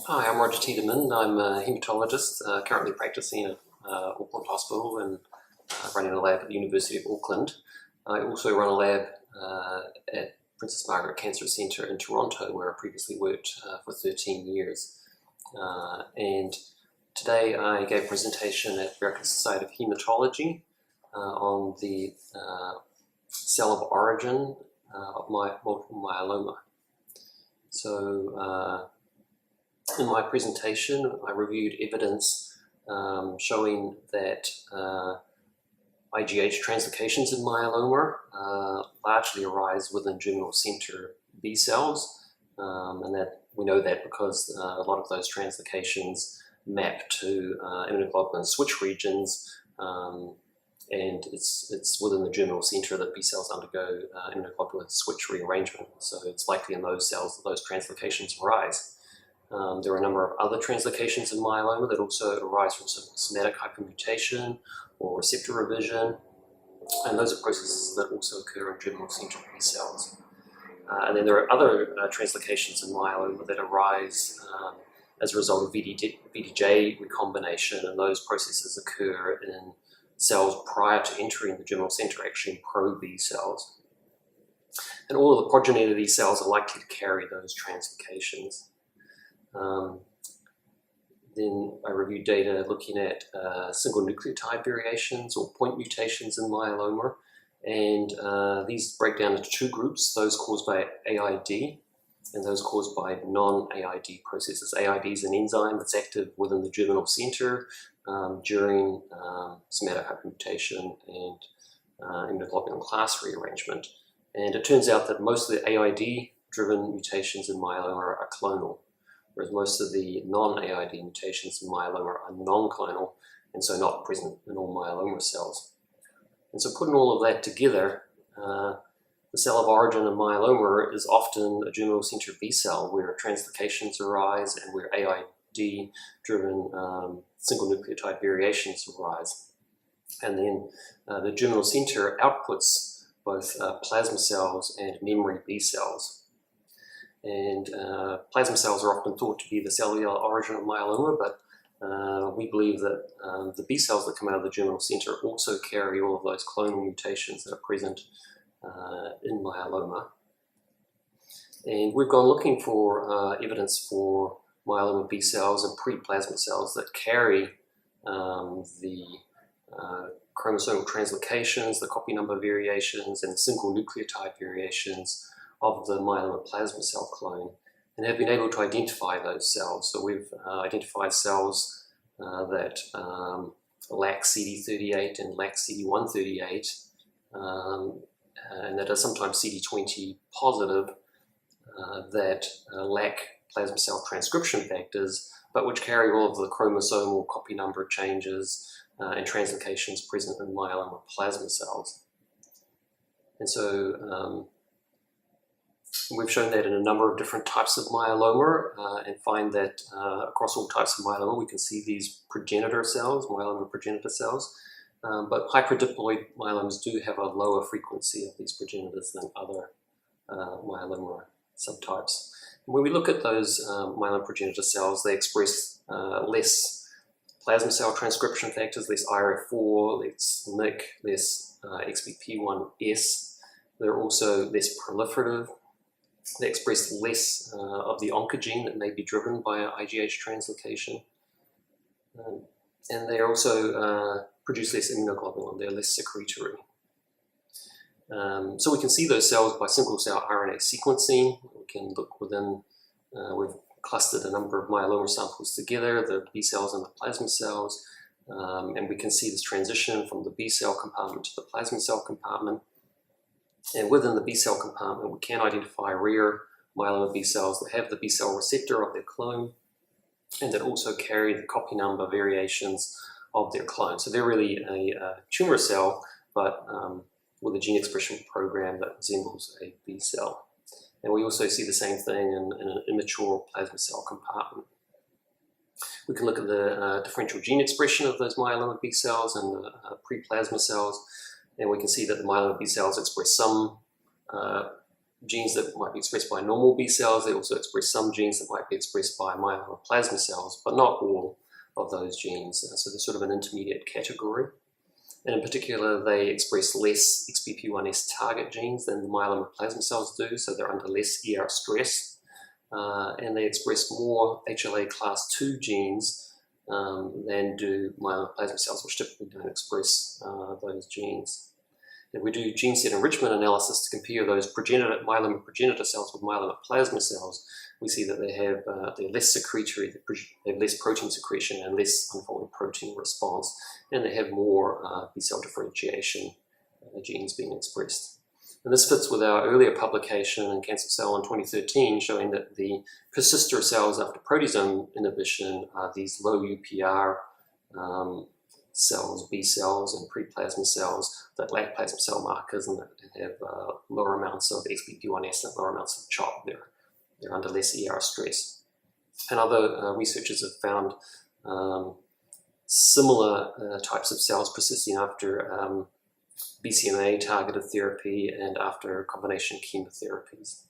Hi, I'm Rodger Tiedemann. I'm a hematologist currently practicing at Auckland Hospital and running a lab at the University of Auckland. I also run a lab at Princess Margaret Cancer Centre in Toronto, where I previously worked for 13 years. And today I gave a presentation at the American Society of Hematology on the cell of origin of multiple myeloma. So in my presentation, I reviewed evidence showing that IgH translocations in myeloma largely arise within germinal center B cells, and that we know that because a lot of those translocations map to immunoglobulin switch regions, and it's within the germinal center that B cells undergo immunoglobulin switch rearrangement. So it's likely in those cells that those translocations arise. There are a number of other translocations in myeloma that also arise from somatic hypermutation or receptor revision, and those are processes that also occur in germinal center B cells. And then there are other translocations in myeloma that arise as a result of VDJ recombination, and those processes occur in cells prior to entering the germinal center, actually in pro-B cells. And all of the progeny of these cells are likely to carry those translocations. Then I reviewed data looking at single nucleotide variations or point mutations in myeloma, and these break down into two groups, those caused by AID and those caused by non-AID processes. AID is an enzyme that's active within the germinal center during somatic hypermutation and immunoglobulin class rearrangement. And it turns out that most of the AID-driven mutations in myeloma are clonal, whereas most of the non-AID mutations in myeloma are non-clonal and so not present in all myeloma cells. And so putting all of that together, the cell of origin in myeloma is often a germinal center B cell where translocations arise and where AID-driven single nucleotide variations arise. And then the germinal center outputs both plasma cells and memory B cells. And plasma cells are often thought to be the cellular origin of myeloma, but we believe that the B cells that come out of the germinal center also carry all of those clonal mutations that are present in myeloma. And we've gone looking for evidence for myeloma B cells and pre-plasma cells that carry the chromosomal translocations, the copy number variations, and single nucleotide variations of the myeloma plasma cell clone, and have been able to identify those cells. So we've identified cells that lack CD38 and lack CD138, and that are sometimes CD20 positive, that lack plasma cell transcription factors, but which carry all of the chromosomal copy number changes and translocations present in myeloma plasma cells. And so we've shown that in a number of different types of myeloma and find that across all types of myeloma we can see these progenitor cells, myeloma progenitor cells, but hyperdiploid myelomas do have a lower frequency of these progenitors than other myeloma subtypes. When we look at those myeloma progenitor cells, they express less plasma cell transcription factors, less IRF4, less MYC, less XBP1S. They're also less proliferative. They express less of the oncogene that may be driven by an IgH translocation. And they also produce less immunoglobulin. They're less secretory. So we can see those cells by single cell RNA sequencing. We can look within, we've clustered a number of myeloma samples together, the B cells and the plasma cells, and we can see this transition from the B cell compartment to the plasma cell compartment. And within the B cell compartment, we can identify rare myeloma B cells that have the B cell receptor of their clone and that also carry the copy number variations of their clone. So they're really a tumor cell, but with a gene expression program that resembles a B cell. And we also see the same thing in an immature plasma cell compartment. We can look at the differential gene expression of those myeloma B cells and the pre-plasma cells, and we can see that the myeloma B cells express some genes that might be expressed by normal B cells. They also express some genes that might be expressed by myeloma plasma cells, but not all of those genes. So they're sort of an intermediate category. And in particular, they express less XBP1S target genes than the myeloma plasma cells do, so they're under less ER stress. And they express more HLA class 2 genes than do myeloma plasma cells, which typically don't express those genes. If we do gene set enrichment analysis to compare those myeloma progenitor cells with myeloma plasma cells, we see that they're less secretory, they have less protein secretion and less unfolded protein response, and they have more B cell differentiation genes being expressed. And this fits with our earlier publication in Cancer Cell in 2013, showing that the persister cells after proteasome inhibition are these low UPR cells, B cells, and pre-plasma cells that lack plasma cell markers and that have lower amounts of XBP1S and lower amounts of CHOP. They're under less ER stress. And other researchers have found similar types of cells persisting after BCMA targeted therapy and after combination chemotherapies.